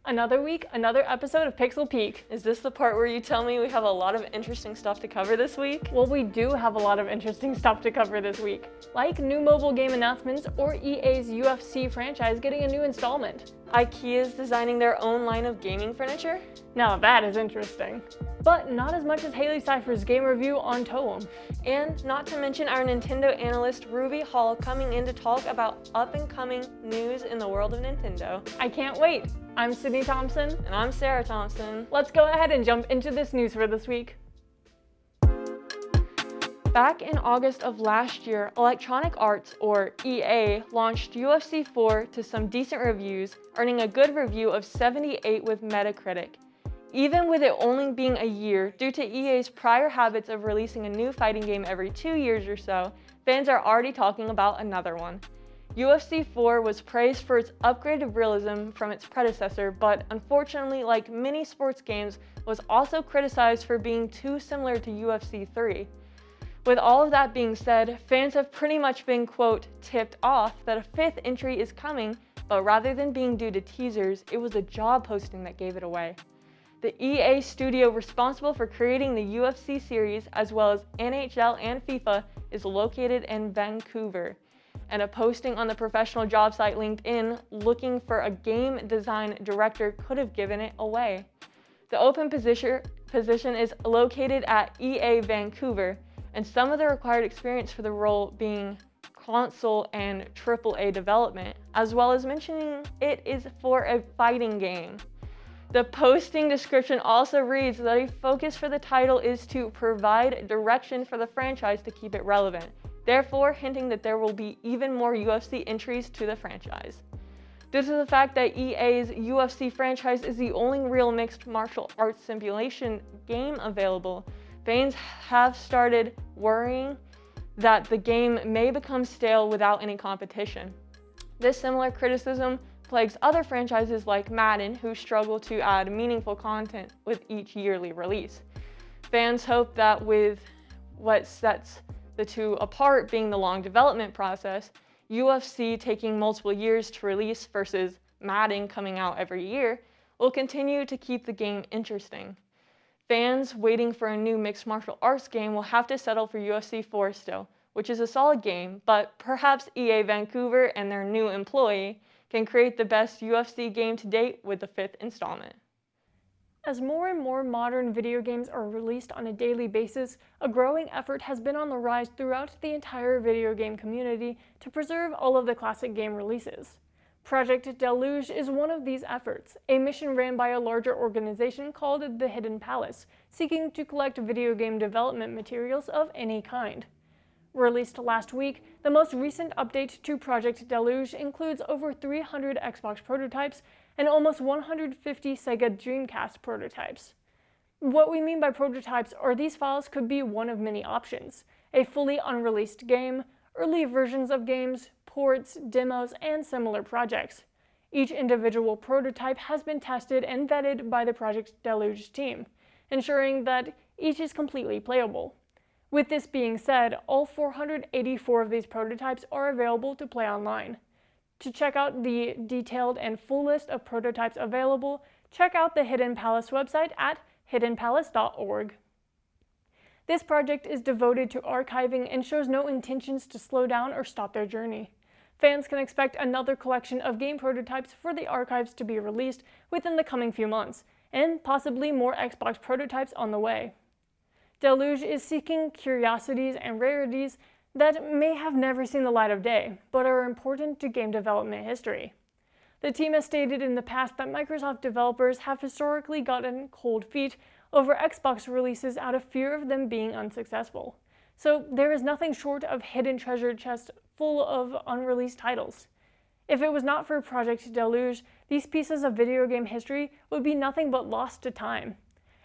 Another week, another episode of Pixel Peek. Is this the part where you tell me we have a lot of interesting stuff to cover this week? Well, we do have a lot of interesting stuff to cover this week, like new mobile game announcements or EA's UFC franchise getting a new installment. Ikea's designing their own line of gaming furniture? Now that is interesting. But not as much as Haley Cypher's game review on Toem. And not to mention our Nintendo Analyst Ruby Hall coming in to talk about up-and-coming news in the world of Nintendo. I can't wait! I'm Sydney Thompson. And I'm Sarah Thompson. Let's go ahead and jump into this news for this week. Back in August of last year, Electronic Arts, or EA, launched UFC 4 to some decent reviews, earning a good review of 78 with Metacritic. Even with it only being a year, due to EA's prior habits of releasing a new fighting game every 2 years or so, fans are already talking about another one. UFC 4 was praised for its upgraded realism from its predecessor, but unfortunately, like many sports games, was also criticized for being too similar to UFC 3. With all of that being said, fans have pretty much been, quote, tipped off that a 5th entry is coming, but rather than being due to teasers, it was a job posting that gave it away. The EA studio responsible for creating the UFC series, as well as NHL and FIFA, is located in Vancouver. And a posting on the professional job site LinkedIn looking for a game design director could have given it away. The open position is located at EA Vancouver, and some of the required experience for the role being console and AAA development, as well as mentioning it is for a fighting game. The posting description also reads that a focus for the title is to provide direction for the franchise to keep it relevant, therefore hinting that there will be even more UFC entries to the franchise. Due to the fact that EA's UFC franchise is the only real mixed martial arts simulation game available, fans have started worrying that the game may become stale without any competition. This similar criticism plagues other franchises like Madden, who struggle to add meaningful content with each yearly release. Fans hope that with what sets the two apart being the long development process, UFC taking multiple years to release versus Madden coming out every year, will continue to keep the game interesting. Fans waiting for a new mixed martial arts game will have to settle for UFC 4 still, which is a solid game, but perhaps EA Vancouver and their new employee can create the best UFC game to date with the 5th installment. As more and more modern video games are released on a daily basis, a growing effort has been on the rise throughout the entire video game community to preserve all of the classic game releases. Project Deluge is one of these efforts, a mission ran by a larger organization called the Hidden Palace, seeking to collect video game development materials of any kind. Released last week, the most recent update to Project Deluge includes over 300 Xbox prototypes and almost 150 Sega Dreamcast prototypes. What we mean by prototypes are these files could be one of many options: a fully unreleased game, early versions of games, ports, demos, and similar projects. Each individual prototype has been tested and vetted by the Project Deluge team, ensuring that each is completely playable. With this being said, all 484 of these prototypes are available to play online. To check out the detailed and full list of prototypes available, check out the Hidden Palace website at hiddenpalace.org. This project is devoted to archiving and shows no intentions to slow down or stop their journey. Fans can expect another collection of game prototypes for the archives to be released within the coming few months, and possibly more Xbox prototypes on the way. Deluge is seeking curiosities and rarities that may have never seen the light of day, but are important to game development history. The team has stated in the past that Microsoft developers have historically gotten cold feet over Xbox releases out of fear of them being unsuccessful. So there is nothing short of hidden treasure chests full of unreleased titles. If it was not for Project Deluge, these pieces of video game history would be nothing but lost to time.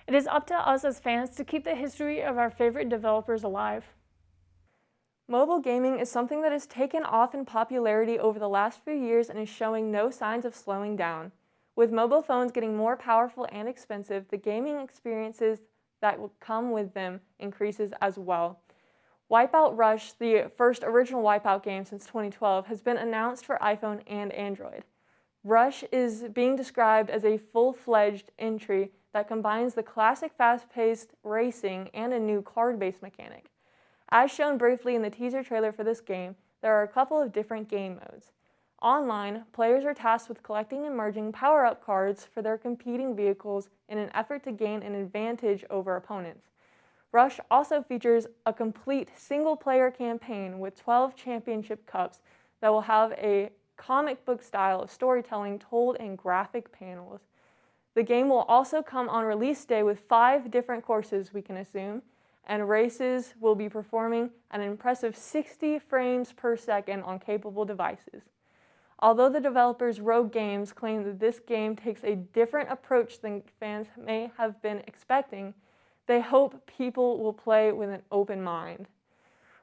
It is up to us as fans to keep the history of our favorite developers alive. Mobile gaming is something that has taken off in popularity over the last few years and is showing no signs of slowing down. With mobile phones getting more powerful and expensive, the gaming experiences that will come with them increases as well. Wipeout Rush, the first original Wipeout game since 2012, has been announced for iPhone and Android. Rush is being described as a full-fledged entry that combines the classic fast-paced racing and a new card-based mechanic. As shown briefly in the teaser trailer for this game, there are a couple of different game modes. Online, players are tasked with collecting and merging power-up cards for their competing vehicles in an effort to gain an advantage over opponents. Rush also features a complete single-player campaign with 12 championship cups that will have a comic book style of storytelling told in graphic panels. The game will also come on release day with 5 different courses, we can assume, and races will be performing at an impressive 60 frames per second on capable devices. Although the developers Rogue Games claim that this game takes a different approach than fans may have been expecting, they hope people will play with an open mind.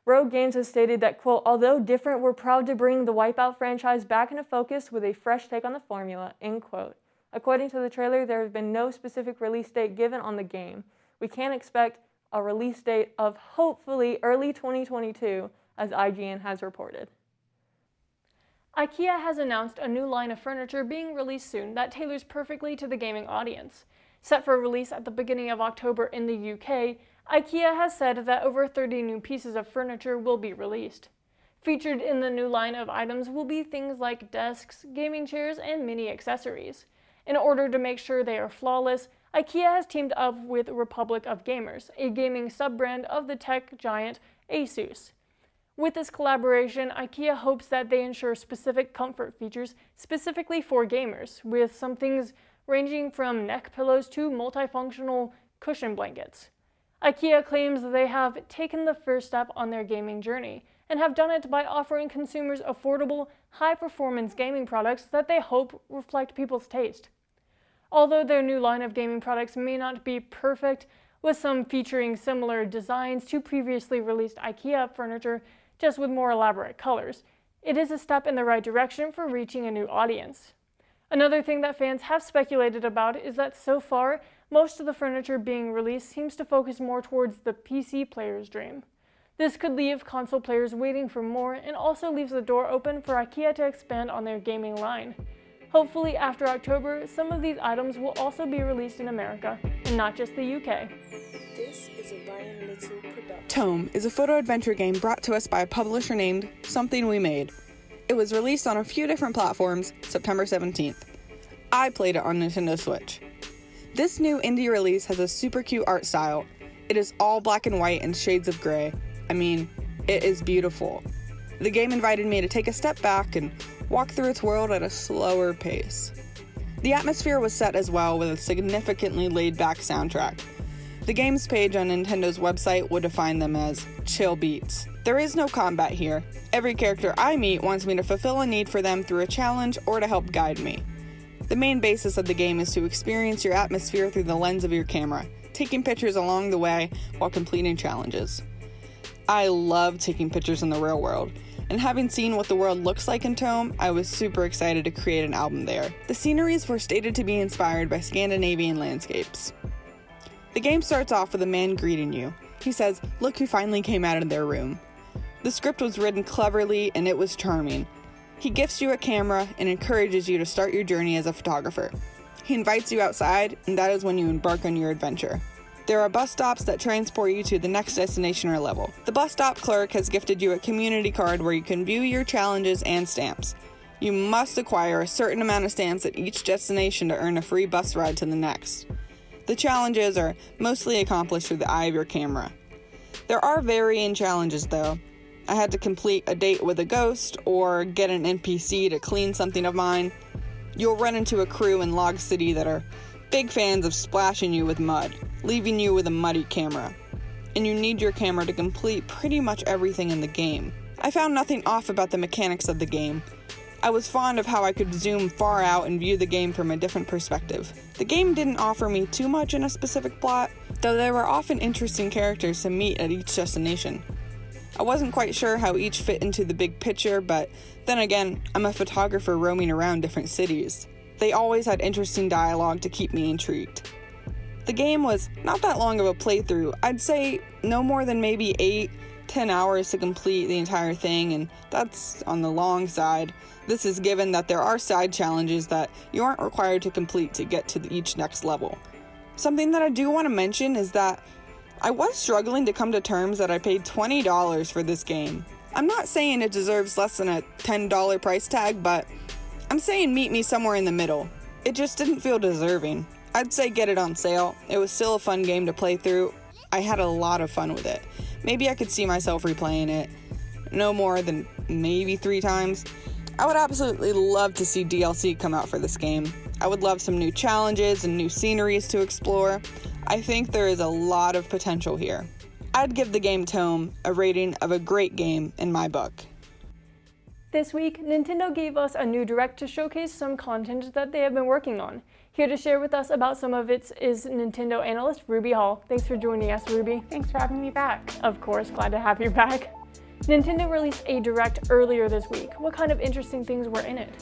Rogue Games has stated that, quote, although different, we're proud to bring the Wipeout franchise back into focus with a fresh take on the formula, end quote. According to the trailer, there has been no specific release date given on the game. We can expect a release date of hopefully early 2022, as IGN has reported. Ikea has announced a new line of furniture being released soon that tailors perfectly to the gaming audience. Set for release at the beginning of October in the UK, Ikea has said that over 30 new pieces of furniture will be released. Featured in the new line of items will be things like desks, gaming chairs, and mini accessories. In order to make sure they are flawless, Ikea has teamed up with Republic of Gamers, a gaming sub-brand of the tech giant Asus. With this collaboration, Ikea hopes that they ensure specific comfort features specifically for gamers, with some things ranging from neck pillows to multifunctional cushion blankets. Ikea claims they have taken the first step on their gaming journey, and have done it by offering consumers affordable, high-performance gaming products that they hope reflect people's taste. Although their new line of gaming products may not be perfect, with some featuring similar designs to previously released Ikea furniture, just with more elaborate colors, it is a step in the right direction for reaching a new audience. Another thing that fans have speculated about is that so far, most of the furniture being released seems to focus more towards the PC player's dream. This could leave console players waiting for more and also leaves the door open for Ikea to expand on their gaming line. Hopefully after October, some of these items will also be released in America, and not just the UK. This is a Ryan Little production. Tome is a photo adventure game brought to us by a publisher named Something We Made. It was released on a few different platforms September 17th. I played it on Nintendo Switch. This new indie release has a super cute art style. It is all black and white and shades of gray. I mean, it is beautiful. The game invited me to take a step back and walk through its world at a slower pace. The atmosphere was set as well with a significantly laid-back soundtrack. The games page on Nintendo's website would define them as chill beats. There is no combat here. Every character I meet wants me to fulfill a need for them through a challenge or to help guide me. The main basis of the game is to experience your atmosphere through the lens of your camera, taking pictures along the way while completing challenges. I love taking pictures in the real world, and having seen what the world looks like in Tome, I was super excited to create an album there. The sceneries were stated to be inspired by Scandinavian landscapes. The game starts off with a man greeting you. He says, "Look who finally came out of their room." The script was written cleverly and it was charming. He gifts you a camera and encourages you to start your journey as a photographer. He invites you outside, and that is when you embark on your adventure. There are bus stops that transport you to the next destination or level. The bus stop clerk has gifted you a community card where you can view your challenges and stamps. You must acquire a certain amount of stamps at each destination to earn a free bus ride to the next. The challenges are mostly accomplished through the eye of your camera. There are varying challenges though. I had to complete a date with a ghost or get an NPC to clean something of mine. You'll run into a crew in Log City that are big fans of splashing you with mud, leaving you with a muddy camera. And you need your camera to complete pretty much everything in the game. I found nothing off about the mechanics of the game. I was fond of how I could zoom far out and view the game from a different perspective. The game didn't offer me too much in a specific plot, though there were often interesting characters to meet at each destination. I wasn't quite sure how each fit into the big picture, but then again, I'm a photographer roaming around different cities. They always had interesting dialogue to keep me intrigued. The game was not that long of a playthrough. I'd say no more than maybe 8 10 hours to complete the entire thing, and that's on the long side. This is given that there are side challenges that you aren't required to complete to get to each next level. Something that I do want to mention is that I was struggling to come to terms that I paid $20 for this game. I'm not saying it deserves less than a $10 price tag, but I'm saying meet me somewhere in the middle. It just didn't feel deserving. I'd say get it on sale. It was still a fun game to play through. I had a lot of fun with it. Maybe I could see myself replaying it. No more than maybe 3 times. I would absolutely love to see DLC come out for this game. I would love some new challenges and new sceneries to explore. I think there is a lot of potential here. I'd give the game Tome a rating of a great game in my book. This week, Nintendo gave us a new Direct to showcase some content that they have been working on. Here to share with us about some of it is Nintendo Analyst Ruby Hall. Thanks for joining us, Ruby. Thanks for having me back. Of course, glad to have you back. Nintendo released a Direct earlier this week. What kind of interesting things were in it?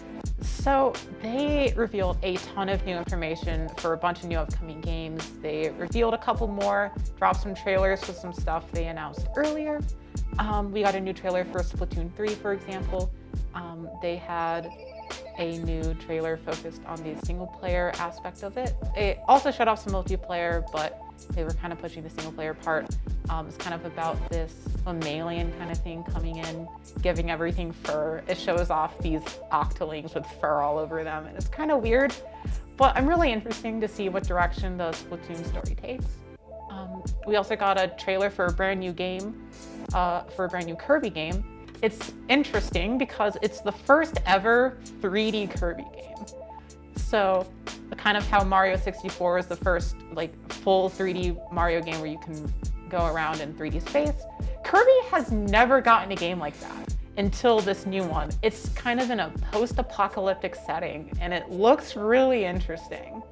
So they revealed a ton of new information for a bunch of new upcoming games. They revealed a couple more, dropped some trailers for some stuff they announced earlier. We got a new trailer for Splatoon 3, for example. They had a new trailer focused on the single player aspect of it. It also showed off some multiplayer, but they were kind of pushing the single player part. It's kind of about this mammalian kind of thing coming in, giving everything fur. It shows off these octolings with fur all over them, and it's kind of weird, but I'm really interested to see what direction the Splatoon story takes. We also got a trailer for a brand new game, for a brand new Kirby game. It's interesting because it's the first ever 3D Kirby game. So kind of how Mario 64 is the first full 3D Mario game where you can go around in 3D space. Kirby has never gotten a game like that until this new one. It's kind of in a post-apocalyptic setting and it looks really interesting.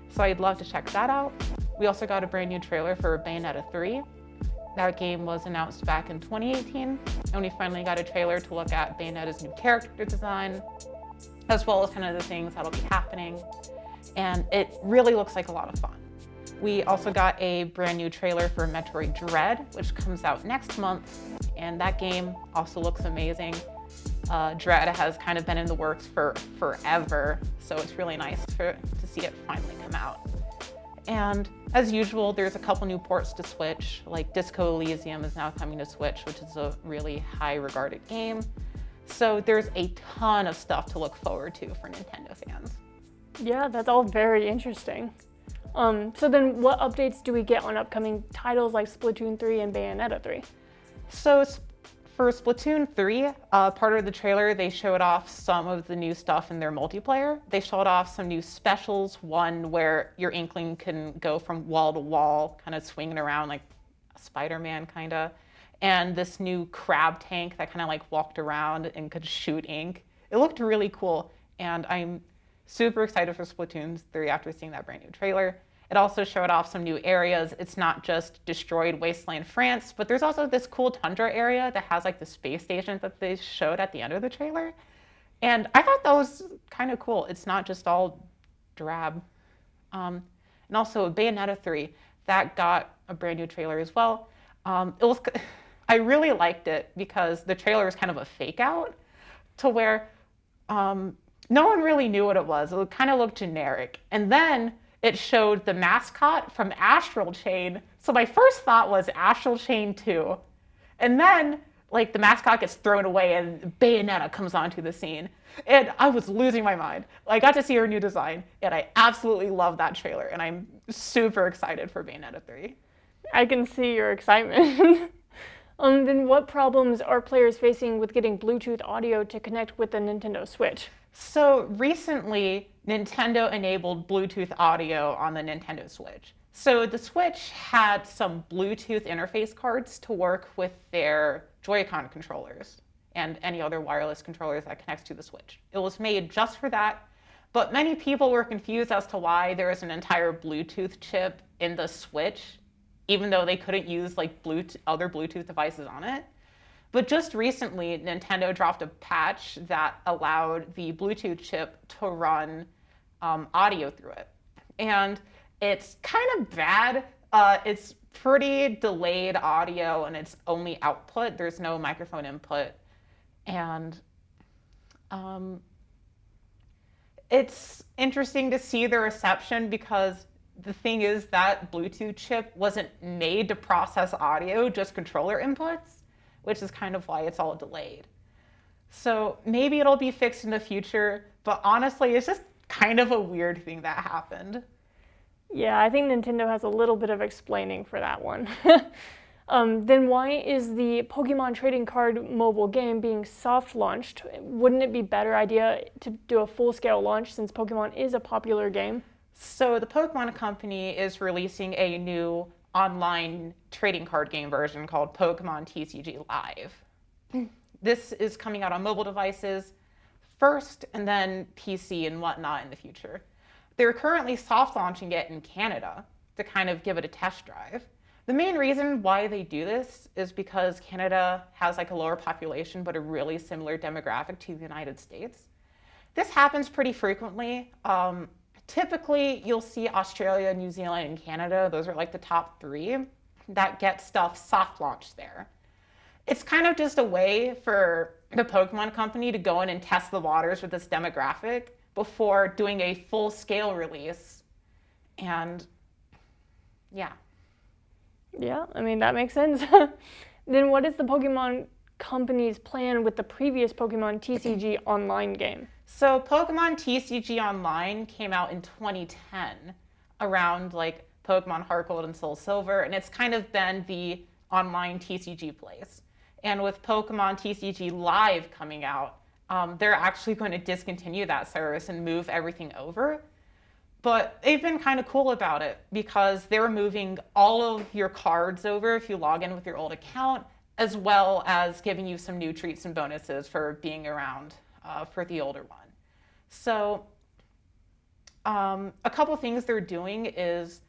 So I'd love to check that out. We also got a brand new trailer for Bayonetta 3. That game was announced back in 2018, and we finally got a trailer to look at Bayonetta's new character design, as well as kind of the things that'll be happening. And it really looks like a lot of fun. We also got a brand new trailer for Metroid Dread, which comes out next month, and that game also looks amazing. Dread has kind of been in the works for forever, so it's really nice to see it finally come out. And as usual, there's a couple new ports to Switch, like Disco Elysium is now coming to Switch, which is a really high regarded game. So there's a ton of stuff to look forward to for Nintendo fans. Yeah, that's all very interesting. So then what updates do we get on upcoming titles like Splatoon 3 and Bayonetta 3? So for Splatoon 3, part of the trailer, they showed off some of the new stuff in their multiplayer. They showed off some new specials, one where your Inkling can go from wall to wall, kind of swinging around like Spider-Man kinda, and this new crab tank that kind of walked around and could shoot ink. It looked really cool, and I'm super excited for Splatoon 3 after seeing that brand new trailer. It also showed off some new areas. It's not just destroyed wasteland France, but there's also this cool tundra area that has the space station that they showed at the end of the trailer. And I thought that was kind of cool. It's not just all drab. And also Bayonetta 3, that got a brand new trailer as well. I really liked it because the trailer was kind of a fake out to where no one really knew what it was. It kind of looked generic. And then it showed the mascot from Astral Chain. So my first thought was Astral Chain 2. And then the mascot gets thrown away and Bayonetta comes onto the scene. And I was losing my mind. I got to see her new design and I absolutely love that trailer. And I'm super excited for Bayonetta 3. I can see your excitement. Then what problems are players facing with getting Bluetooth audio to connect with the Nintendo Switch? So recently, Nintendo enabled Bluetooth audio on the Nintendo Switch. So the Switch had some Bluetooth interface cards to work with their Joy-Con controllers and any other wireless controllers that connects to the Switch. It was made just for that, but many people were confused as to why there is an entire Bluetooth chip in the Switch, even though they couldn't use other Bluetooth devices on it. But just recently, Nintendo dropped a patch that allowed the Bluetooth chip to run audio through it. And it's kind of bad. It's pretty delayed audio and it's only output. There's no microphone input. And it's interesting to see the reception because the thing is that Bluetooth chip wasn't made to process audio, just controller inputs, which is kind of why it's all delayed. So maybe it'll be fixed in the future, but honestly, it's just kind of a weird thing that happened. Yeah, I think Nintendo has a little bit of explaining for that one. Then why is the Pokemon trading card mobile game being soft launched? Wouldn't it be a better idea to do a full-scale launch since Pokemon is a popular game? So the Pokemon Company is releasing a new online trading card game version called Pokemon TCG Live. This is coming out on mobile devices first and then PC and whatnot in the future. They're currently soft launching it in Canada to kind of give it a test drive. The main reason why they do this is because Canada has like a lower population but a really similar demographic to the United States. This happens pretty frequently. Typically, you'll see Australia, New Zealand, and Canada. Those are like the top 3 that get stuff soft launched there. It's kind of just a way for the Pokemon Company to go in and test the waters with this demographic before doing a full-scale release. And yeah. Yeah, I mean, that makes sense. Then what is the Pokemon Company's plan with the previous Pokemon TCG Online game? So Pokemon TCG Online came out in 2010, around like Pokemon Heart Gold and Soul Silver, and it's kind of been the online TCG place. And with Pokemon TCG Live coming out, they're actually going to discontinue that service and move everything over. But they've been kind of cool about it because they're moving all of your cards over if you log in with your old account, as well as giving you some new treats and bonuses for being around for the older one. So a couple things they're doing is,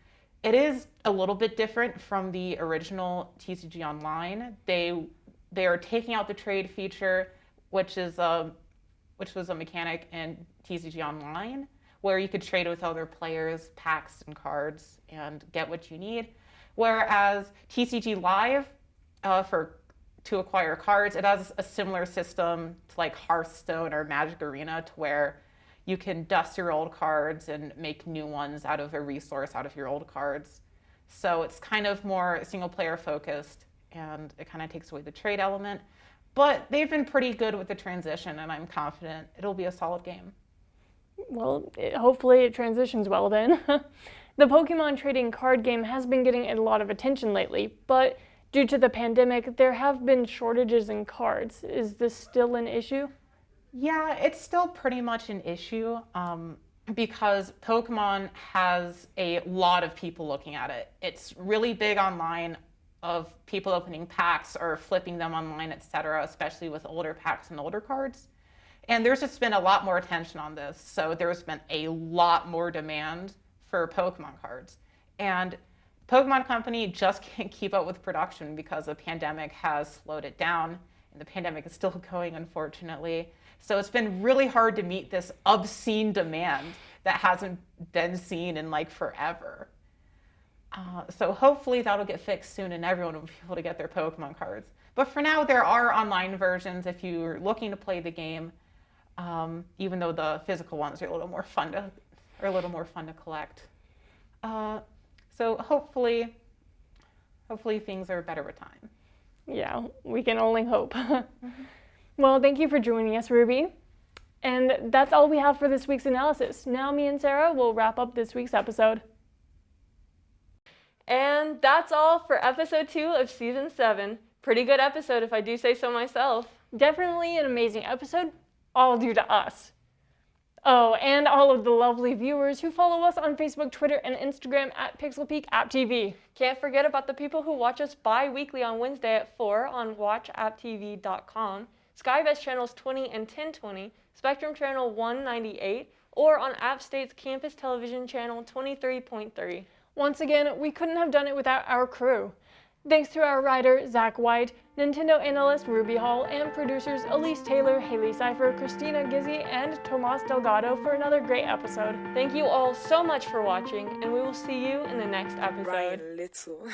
it is a little bit different from the original TCG Online. They are taking out the trade feature, which was a mechanic in TCG Online, where you could trade with other players, packs and cards, and get what you need. Whereas TCG Live, to acquire cards, it has a similar system to like Hearthstone or Magic Arena, to where you can dust your old cards and make new ones out of a resource out of your old cards. So it's kind of more single player focused, and it kind of takes away the trade element. But they've been pretty good with the transition, and I'm confident it'll be a solid game. Well, hopefully it transitions well then. The Pokemon trading card game has been getting a lot of attention lately, but due to the pandemic, there have been shortages in cards. Is this still an issue? Yeah, it's still pretty much an issue because Pokemon has a lot of people looking at it. It's really big online, of people opening packs or flipping them online, etc., especially with older packs and older cards. And there's just been a lot more attention on this, so there's been a lot more demand for Pokemon cards. And Pokemon Company just can't keep up with production because the pandemic has slowed it down, and the pandemic is still going, unfortunately. So it's been really hard to meet this obscene demand that hasn't been seen in like forever. So hopefully that'll get fixed soon and everyone will be able to get their Pokemon cards. But for now, there are online versions if you're looking to play the game, even though the physical ones are a little more fun to collect. So hopefully things are better with time. Yeah, we can only hope. Well, thank you for joining us, Ruby. And that's all we have for this week's analysis. Now me and Sarah will wrap up this week's episode. And that's all for episode 2 of season 7. Pretty good episode if I do say so myself. Definitely an amazing episode, all due to us. Oh, and all of the lovely viewers who follow us on Facebook, Twitter, and Instagram at PixelPeakAppTV. Can't forget about the people who watch us bi-weekly on Wednesday at 4 on WatchAppTV.com, SkyVest channels 20 and 1020, Spectrum channel 198, or on App State's Campus Television channel 23.3. Once again, we couldn't have done it without our crew. Thanks to our writer, Zach White, Nintendo Analyst Ruby Hall, and producers Elise Taylor, Haley Cypher, Christina Gizzi, and Tomas Delgado for another great episode. Thank you all so much for watching, and we will see you in the next episode. Ryan Little.